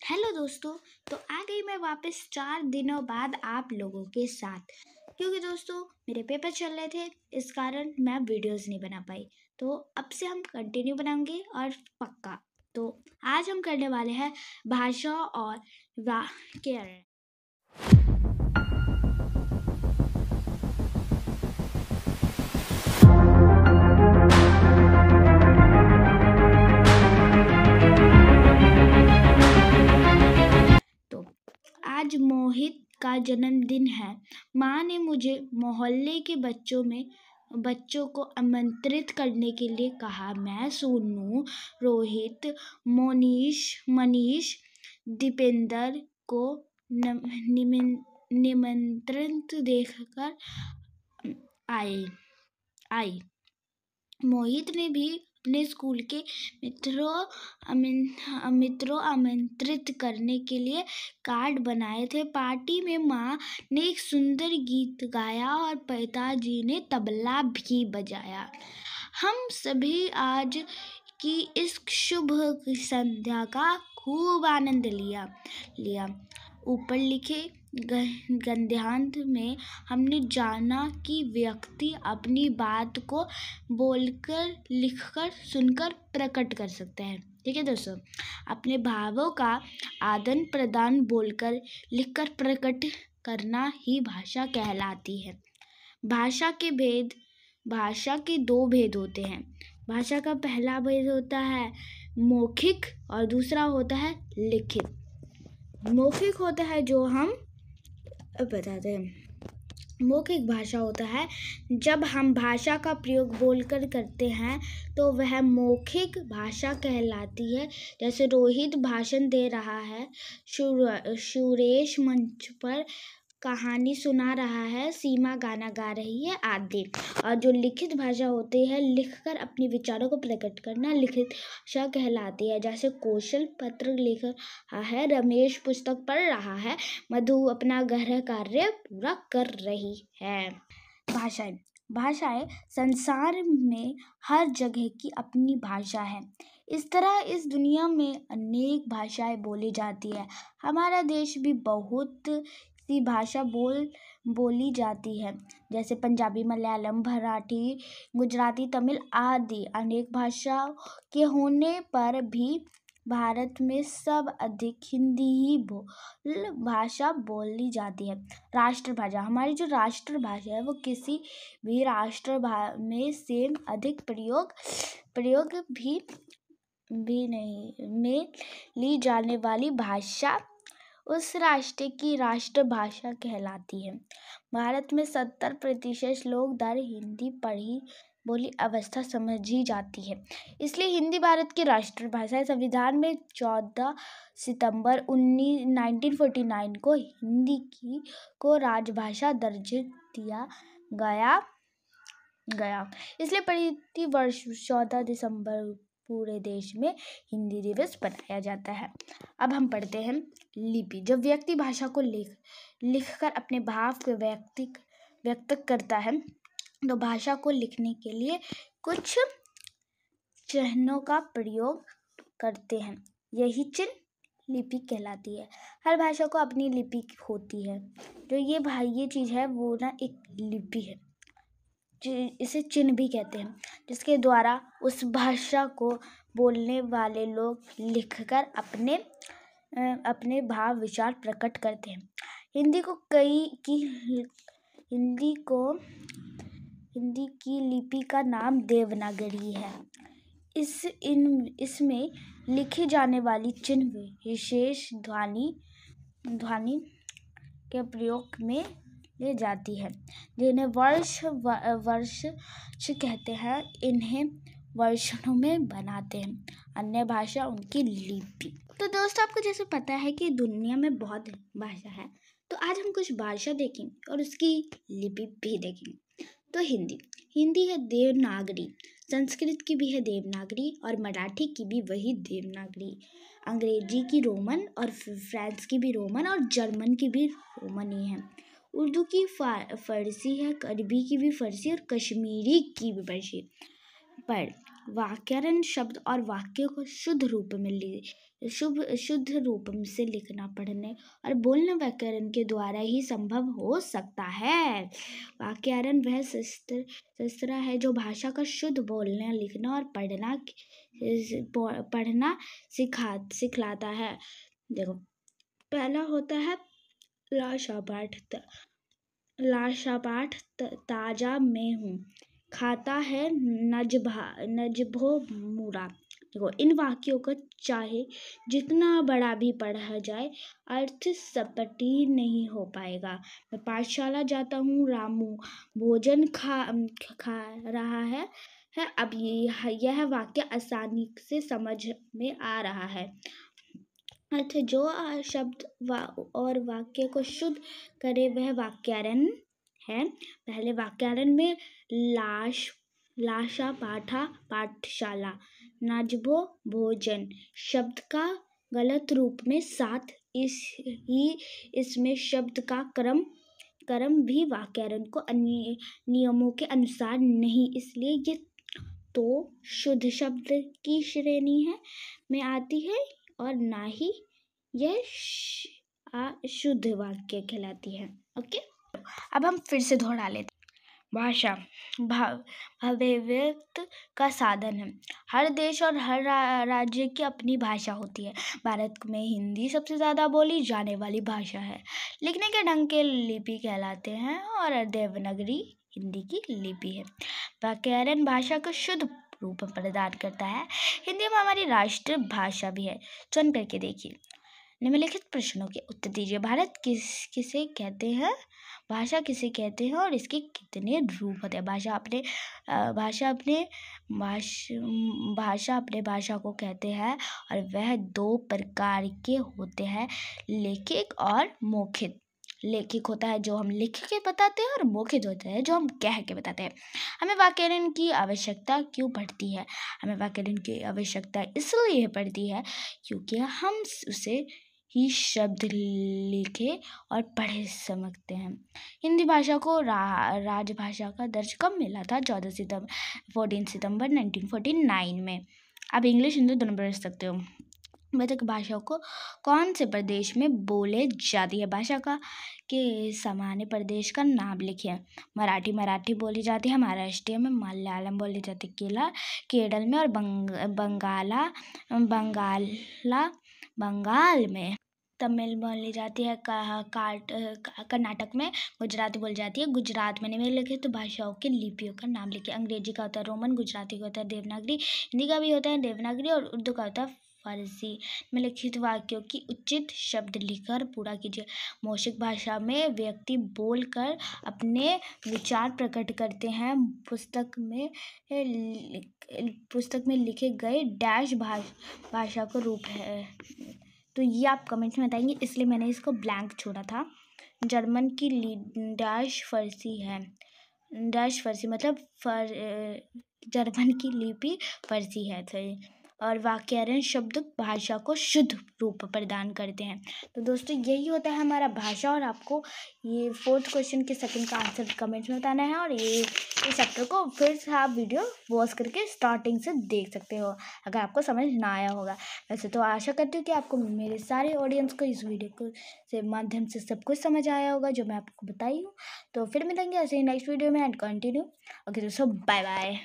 Hello दोस्तों। तो आ गई मैं वापस 4 दिनों बाद आप लोगों के साथ, क्योंकि दोस्तों मेरे पेपर चल रहे थे, इस कारण मैं वीडियोस नहीं बना पाई। तो अब से हम कंटिन्यू बनाएंगे और पक्का। तो आज हम करने वाले हैं भाषा और व्याकरण। तो आज मोहित का जन्मदिन है। माँ ने मुझे मोहल्ले के बच्चों को आमंत्रित करने के लिए कहा। मैं सोनू, रोहित, मनीष, दीपेंद्र को निमंत्रण देकर आई। मोहित ने भी अपने स्कूल के मित्रों आमंत्रित करने के लिए कार्ड बनाए थे। पार्टी में माँ ने एक सुंदर गीत गाया और पिताजी ने तबला भी बजाया। हम सभी आज की इस शुभ संध्या का खूब आनंद लिया। ऊपर लिखे गद्यांश में हमने जाना कि व्यक्ति अपनी बात को बोलकर, लिखकर, सुनकर प्रकट कर सकते हैं। ठीक है दोस्तों, अपने भावों का आदान प्रदान बोलकर, लिखकर प्रकट करना ही भाषा कहलाती है। भाषा के 2 भेद होते हैं। भाषा का पहला भेद होता है मौखिक और दूसरा होता है लिखित। मौखिक होता है जो हम बताते हैं। मौखिक भाषा होता है जब हम भाषा का प्रयोग बोलकर करते हैं तो वह मौखिक भाषा कहलाती है। जैसे रोहित भाषण दे रहा है, सुरेश मंच पर कहानी सुना रहा है, सीमा गाना गा रही है आदि। और जो लिखित भाषा होती है, लिखकर अपने विचारों को प्रकट करना लिखित भाषा कहलाती है। जैसे कौशल पत्र लिख रहा है, रमेश पुस्तक पढ़ रहा है, मधु अपना गृह कार्य पूरा कर रही है। भाषाएं संसार में हर जगह की अपनी भाषा है। इस तरह इस दुनिया में अनेक भाषाएं बोली जाती है। हमारा देश भी बहुत सी भाषा बोली जाती है, जैसे पंजाबी, मलयालम, मराठी, गुजराती, तमिल आदि। अनेक भाषाओं के होने पर भी भारत में सब अधिक हिंदी ही भाषा बोली जाती है। राष्ट्रभाषा, हमारी जो राष्ट्रभाषा है वो किसी भी राष्ट्र में से अधिक प्रयोग भी नहीं में ली जाने वाली भाषा उस राष्ट्र की राष्ट्रभाषा कहलाती है। भारत में 70% लोग दर हिंदी पढ़ी बोली अवस्था समझी जाती है, इसलिए हिंदी भारत की राष्ट्रभाषा है। संविधान में 14 सितंबर 1949 को हिंदी को राजभाषा दर्जा दिया गया। इसलिए प्रति वर्ष 14 दिसंबर पूरे देश में हिंदी दिवस मनाया जाता है। अब हम पढ़ते हैं लिपि। जब व्यक्ति भाषा को लिखकर अपने भाव को व्यक्त करता है तो भाषा को लिखने के लिए कुछ चिन्हों का प्रयोग करते हैं। यही चिन्ह लिपि कहलाती है। हर भाषा को अपनी लिपि होती है। जो ये चीज़ है वो एक लिपि है, इसे चिन्ह भी कहते हैं, जिसके द्वारा उस भाषा को बोलने वाले लोग लिखकर अपने भाव विचार प्रकट करते हैं। हिंदी की लिपि का नाम देवनागरी है। इसमें लिखी जाने वाली चिन्ह विशेष ध्वनि के प्रयोग में ले जाती है, जिन्हें वर्ष कहते हैं। इन्हें वर्षों में बनाते हैं। अन्य भाषा उनकी लिपि। तो दोस्तों, आपको जैसे पता है कि दुनिया में बहुत भाषा है, तो आज हम कुछ भाषा देखेंगे और उसकी लिपि भी देखेंगे। तो हिंदी है देवनागरी, संस्कृत की भी है देवनागरी और मराठी की भी वही देवनागरी। अंग्रेजी की रोमन और फ्रांस की भी रोमन और जर्मन की भी रोमन ही है। उर्दू की फारसी है, अरबी की भी फारसी और कश्मीरी की भी फारसी। पर व्याकरण शब्द और वाक्य को शुद्ध रूप में शुद्ध रूप से लिखना, पढ़ने और बोलना व्याकरण के द्वारा ही संभव हो सकता है। व्याकरण वह शास्त्र है जो भाषा का शुद्ध बोलना, लिखना और पढ़ना सिखलाता है। देखो, पहला होता है लाशापाठ ताजा में हूँ, खाता है नजभो मुरा। देखो, इन वाक्यों को चाहे जितना बड़ा भी पढ़ा जाए, अर्थ स्पष्ट नहीं हो पाएगा। मैं पाठशाला जाता हूँ, रामू भोजन खा रहा है। अब यह वाक्य आसानी से समझ में आ रहा है। अर्थ जो शब्द और वाक्य को शुद्ध करे वह व्याकरण है। पहले व्याकरण में लाशा पाठा पाठशाला, नजभो भोजन शब्द का गलत रूप में साथ इसमें शब्द का क्रम भी व्याकरण को नियमों के अनुसार नहीं, इसलिए ये तो शुद्ध शब्द की श्रेणी में आती है और ना ही यह शुद्ध वाक्य कहलाती है। ओके, अब हम फिर से दोहरा लेते हैं। भाषा अभिव्यक्त का साधन है। हर देश और हर राज्य की अपनी भाषा होती है। भारत में हिंदी सबसे ज़्यादा बोली जाने वाली भाषा है। लिखने के ढंग के लिपि कहलाते हैं और देवनागरी हिंदी की लिपि है। व्याकरण भाषा को शुद्ध रूप प्रदान करता है। हिंदी में हमारी राष्ट्र भाषा भी है। चुन करके देखिए, निम्नलिखित प्रश्नों के उत्तर दीजिए। भारत किसे कहते हैं, भाषा किसे कहते हैं और इसके कितने रूप होते हैं। भाषा अपने भाषा को कहते हैं और वह दो प्रकार के होते हैं, लेखिक और मौखिक। लेखिक होता है जो हम लिख के बताते हैं और मौखिक होता है जो हम कह के बताते हैं। हमें व्याकरण की आवश्यकता क्यों पड़ती है? हमें व्याकरण की आवश्यकता इसलिए पड़ती है क्योंकि हम उसे ही शब्द लिखे और पढ़े समझते हैं। हिंदी भाषा को राजभाषा का दर्जा कब मिला था? 14 सितंबर 1949 में। आप इंग्लिश हिंदी दोनों पढ़ सकते हो। वैदिक भाषा को कौन से प्रदेश में बोले जाती है? भाषा के सामान्य प्रदेश का नाम लिखिए। मराठी बोली जाती है महाराष्ट्र में, मलयालम बोली जाती है केरल में और बंगाल में, तमिल बोली जाती है कर्नाटक में, गुजराती बोली जाती है गुजरात में। निम्नलिखित भाषाओं के लिपियों का नाम लिखिए। अंग्रेजी का होता है रोमन, गुजराती का होता है देवनागरी, हिंदी का भी होता है देवनागरी और उर्दू का होता है फारसी। निम्नलिखित वाक्यों की उचित शब्द लिखकर पूरा कीजिए। मौखिक भाषा में व्यक्ति बोलकर अपने विचार प्रकट करते हैं। पुस्तक में लिखे गए डैश भाषा का रूप है। तो ये आप कमेंट्स में बताएंगे, इसलिए मैंने इसको ब्लैंक छोड़ा था। जर्मन की डैश फरसी है। डैश फरसी मतलब जर्मन की लिपि फरसी है। और व्याकरण शब्द भाषा को शुद्ध रूप प्रदान करते हैं। तो दोस्तों, यही होता है हमारा भाषा। और आपको ये 4th क्वेश्चन के सेकंड का आंसर कमेंट्स में बताना है। और ये चैप्टर को फिर से आप वीडियो वॉच करके स्टार्टिंग से देख सकते हो अगर आपको समझ ना आया होगा। वैसे तो आशा करती हूँ कि आपको मेरे सारे ऑडियंस को इस वीडियो से माध्यम से सब कुछ समझ आया होगा जो मैं आपको बताई हूँ। तो फिर मिलेंगे ऐसे ही नेक्स्ट वीडियो में एंड कंटिन्यू। ओके दोस्तों, बाय बाय।